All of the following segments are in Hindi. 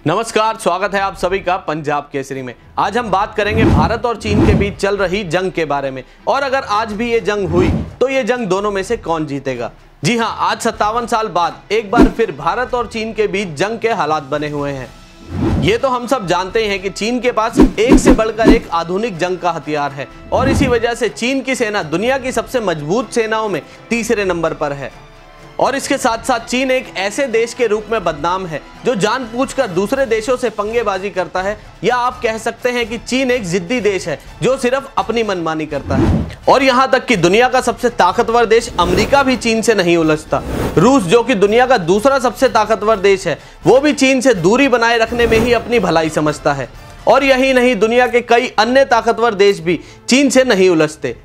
नमस्कार, स्वागत है आप सभी का पंजाब केसरी में। आज हम बात करेंगे भारत और चीन के बीच चल रही जंग के बारे में, और अगर आज भी ये जंग हुई तो ये जंग दोनों में से कौन जीतेगा। जी हां, आज 57 साल बाद एक बार फिर भारत और चीन के बीच जंग के हालात बने हुए हैं। ये तो हम सब जानते हैं कि चीन के पास एक से बढ़कर एक आधुनिक जंग का हथियार है, और इसी वजह से चीन की सेना दुनिया की सबसे मजबूत सेनाओं में तीसरे नंबर पर है। और इसके साथ साथ चीन एक ऐसे देश के रूप में बदनाम है जो जानबूझकर दूसरे देशों से पंगेबाजी करता है, या आप कह सकते हैं कि चीन एक जिद्दी देश है जो सिर्फ अपनी मनमानी करता है। और यहां तक कि दुनिया का सबसे ताकतवर देश अमेरिका भी चीन से नहीं उलझता। रूस, जो कि दुनिया का दूसरा सबसे ताकतवर देश है, वो भी चीन से दूरी बनाए रखने में ही अपनी भलाई समझता है। और यही नहीं, दुनिया के कई अन्य ताकतवर देश भी चीन से नहीं उलझते।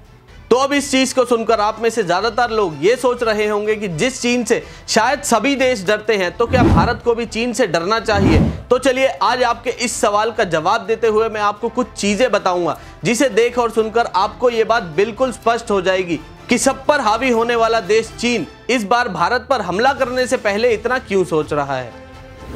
तो अब इस चीज को सुनकर आप में से ज्यादातर लोग ये सोच रहे होंगे कि जिस चीन से शायद सभी देश डरते हैं, तो क्या भारत को भी चीन से डरना चाहिए। तो चलिए आज आपके इस सवाल का जवाब देते हुए मैं आपको कुछ चीजें बताऊंगा, जिसे देख और सुनकर आपको ये बात बिल्कुल स्पष्ट हो जाएगी कि सब पर हावी होने वाला देश चीन इस बार भारत पर हमला करने से पहले इतना क्यों सोच रहा है।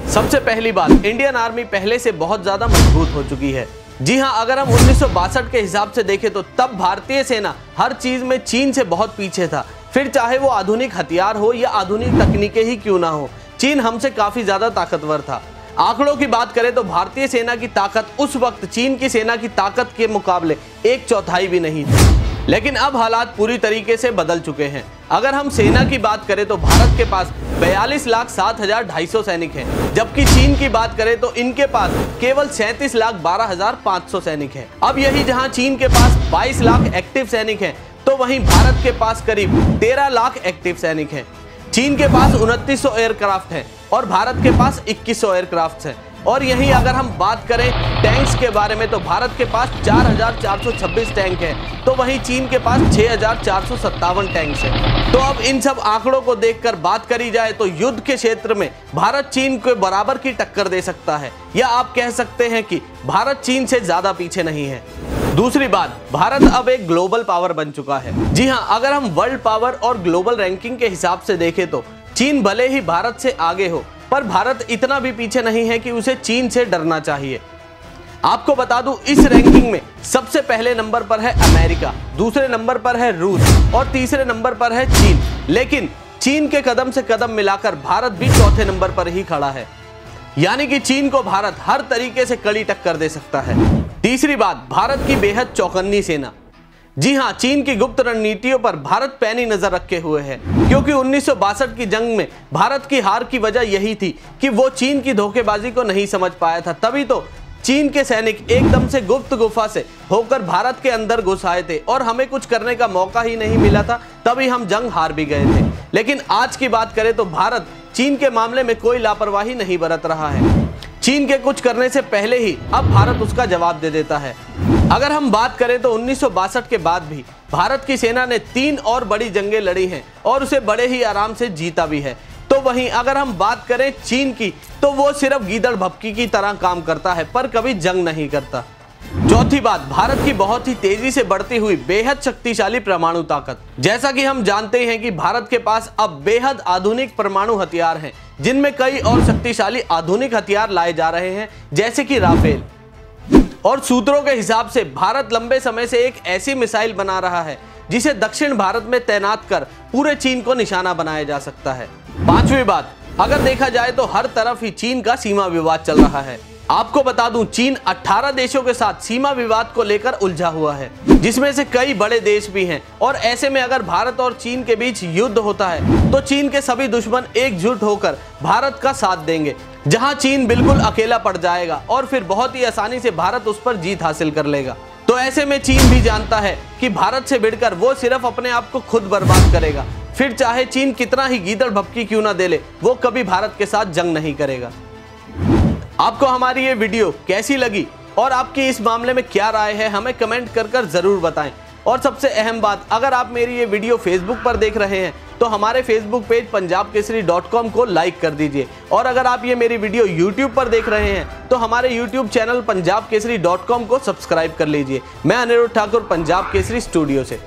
सबसे पहली बात, इंडियन आर्मी पहले से बहुत ज्यादा मजबूत हो चुकी है। जी हां, अगर हम 1962 के हिसाब से देखें तो तब भारतीय सेना हर चीज में चीन से बहुत पीछे था। फिर चाहे वो आधुनिक हथियार हो या आधुनिक तकनीकें ही क्यों ना हो, चीन हमसे काफी ज्यादा ताकतवर था। आंकड़ों की बात करें तो भारतीय सेना की ताकत उस वक्त चीन की सेना की ताकत के मुकाबले 1/4 भी नहीं थी। लेकिन अब हालात पूरी तरीके से बदल चुके हैं। अगर हम सेना की बात करें तो भारत के पास 42,07,250 सैनिक हैं, जबकि चीन की बात करें तो इनके पास केवल 37,12,500 सैनिक हैं। अब यही जहां चीन के पास 22 लाख एक्टिव सैनिक हैं, तो वहीं भारत के पास करीब 13 लाख एक्टिव सैनिक हैं। चीन के पास 2900 एयरक्राफ्ट हैं और भारत के पास 2100 एयरक्राफ्ट हैं। और यहीं अगर हम बात करें टैंक्स के बारे में तो भारत के पास 4,426 टैंक हैं, तो वहीं चीन के पास 6,457 टैंक्स हैं। तो अब इन सब आंकड़ों को देखकर बात करी जाए तो युद्ध के क्षेत्र में भारत चीन को बराबर की टक्कर दे सकता है, या आप कह सकते हैं कि भारत चीन से ज्यादा पीछे नहीं है। दूसरी बात, भारत अब एक ग्लोबल पावर बन चुका है। जी हां, अगर हम वर्ल्ड पावर और ग्लोबल रैंकिंग के हिसाब से देखें तो चीन भले ही भारत से आगे हो, पर भारत इतना भी पीछे नहीं है कि उसे चीन से डरना चाहिए। आपको बता दूं, इस रैंकिंग में सबसे पहले नंबर पर है अमेरिका, दूसरे नंबर पर है रूस और तीसरे नंबर पर है चीन। लेकिन चीन के कदम से कदम मिलाकर भारत भी चौथे नंबर पर ही खड़ा है, यानी कि चीन को भारत हर तरीके से कड़ी टक्कर दे सकता है। तीसरी बात, भारत की बेहद चौकन्नी सेना। जी हां, चीन की गुप्त रणनीतियों पर भारत पैनी नजर रखे हुए है, क्योंकि 1962 की जंग में भारत की हार की वजह यही थी कि वो चीन की धोखेबाजी को नहीं समझ पाया था। तभी तो चीन के सैनिक एकदम से गुप्त गुफा से होकर भारत के अंदर घुस आए थे और हमें कुछ करने का मौका ही नहीं मिला था, तभी हम जंग हार भी गए थे। लेकिन आज की बात करें तो भारत चीन के मामले में कोई लापरवाही नहीं बरत रहा है। चीन के कुछ करने से पहले ही अब भारत उसका जवाब दे देता है। अगर हम बात करें तो 1962 के बाद भी भारत की सेना ने 3 और बड़ी जंगें लड़ी हैं और उसे बड़े ही आराम से जीता भी है। तो वहीं अगर हम बात करें चीन की, तो वो सिर्फ गीदड़ भपकी की तरह काम करता है, पर कभी जंग नहीं करता। चौथी बात, भारत की बहुत ही तेजी से बढ़ती हुई बेहद शक्तिशाली परमाणु ताकत। जैसा कि हम जानते हैं कि भारत के पास अब बेहद आधुनिक परमाणु हथियार हैं, जिनमें कई और शक्तिशाली आधुनिक हथियार लाए जा रहे हैं, जैसे कि राफेल। और सूत्रों के हिसाब से भारत लंबे समय से एक ऐसी मिसाइल बना रहा है जिसे दक्षिण भारत में तैनात कर पूरे चीन को निशाना बनाया जा सकता है। पांचवी बात, अगर देखा जाए तो हर तरफ ही चीन का सीमा विवाद चल रहा है। आपको बता दूं, चीन 18 देशों के साथ सीमा विवाद को लेकर उलझा हुआ है, जिसमें से कई बड़े देश भी हैं। और ऐसे में अगर भारत और चीन के बीच युद्ध होता है तो चीन के सभी दुश्मन एकजुट होकर भारत का साथ देंगे, जहां चीन बिल्कुल अकेला पड़ जाएगा और फिर बहुत ही आसानी से भारत उस पर जीत हासिल कर लेगा। तो ऐसे में चीन भी जानता है कि भारत से भिड़कर वो सिर्फ अपने आप को खुद बर्बाद करेगा। फिर चाहे चीन कितना ही गीदड़ भपकी क्यों ना दे ले, वो कभी भारत के साथ जंग नहीं करेगा। आपको हमारी ये वीडियो कैसी लगी और आपकी इस मामले में क्या राय है, हमें कमेंट कर जरूर बताएं। और सबसे अहम बात, अगर आप मेरी ये वीडियो फेसबुक पर देख रहे हैं तो हमारे फेसबुक पेज punjabkesari.com को लाइक कर दीजिए। और अगर आप ये मेरी वीडियो यूट्यूब पर देख रहे हैं तो हमारे यूट्यूब चैनल punjabkesari.com को सब्सक्राइब कर लीजिए। मैं अनिरुद्ध ठाकुर, पंजाब केसरी स्टूडियो से।